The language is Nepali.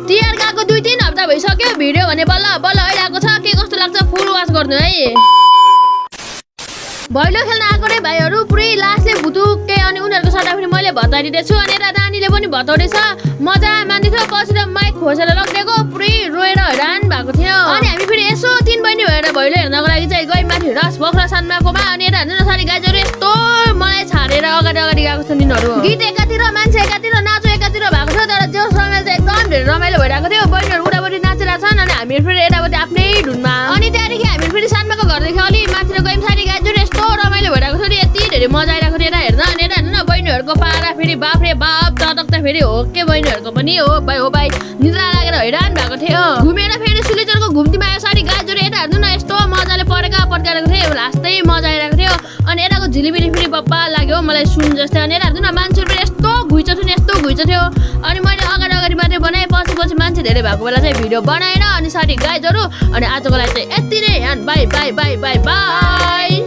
तिहार गएको 2-3 हप्ता भइसक्यो भिडियो भने बल्ल बल्ल आइरहेको छ के कस्तो लाग्छ फुल वाच गर्नु है भैलो खेल्न आएको रे भाइहरु पुरै लास्टले भुतुके अनि उनीहरुको सट्टा फेरि मैले भताइदिदैछु अनि यता नानीले पनि भताउँदैछ मजा मान्दिथ्यो पछि त माइक खोसेर लगिदिएको पुरै रोएर हैरान भएको थियो अनि हामी फेरि यसो 3 बहिनी भएर भैलो हेर्नको लागि चाहिँ गइ माथि रस बोक्रा सानमाकोमा अनि यता हेर्नु न सारी गाइजहरु यस्तो मलाई छाडेर अगाडि अगाडि गएको छन् यिनीहरु गीत एकातिर मान्छे एकातिर नाचो एकातिर भएको छ तर जो समय चाहिँ एकदम धेरै रमाइलो भइरहेको थियो बहिनीहरु उडाबडी नाचिरहेको छन् अनि हामी फेरि यतापट्टि आफ्नै धुनमा अनि त्यहाँदेखि हामी फेरि सानमाको घरदेखि अलि माथिर गयौँ सारी गाइजहरु यस्तो रमाइलो भइरहेको थियो यति धेरै मजा आइरहेको थियो हेर्न अनि यता हेर्नु न बहिनीहरुको पारा फेरि बाफरे बाप चटक त फेरि हो के बहिनीहरुको पनि हो भाइ निद्रा लागेर हैरान भएको थियो घुमेर फेरि सुलिचरको घुम्तीमा आयो सारी गाइजहरु यता हेर्नु न यस्तो मजाले परेका पड्काएको थियो लास्टै मजा आइरहेको थियो अनि यताको झिलिमिली फेरि बप्पा लाग्यो मलाई सुन जस्तै अनि यता हेर्नु न मान्छेहरु पनि यस्तो घुइँचो थियो यस्तो घुइँचो थियो अनि मैले अगाडि अगाडि मात्रै बनाएँ पछि मान्छे धेरै भएको बेला चाहिँ भिडियो बनाएर अनि सारी गाइजहरु अनि आजको लागि चाहिँ यति नै by by by by by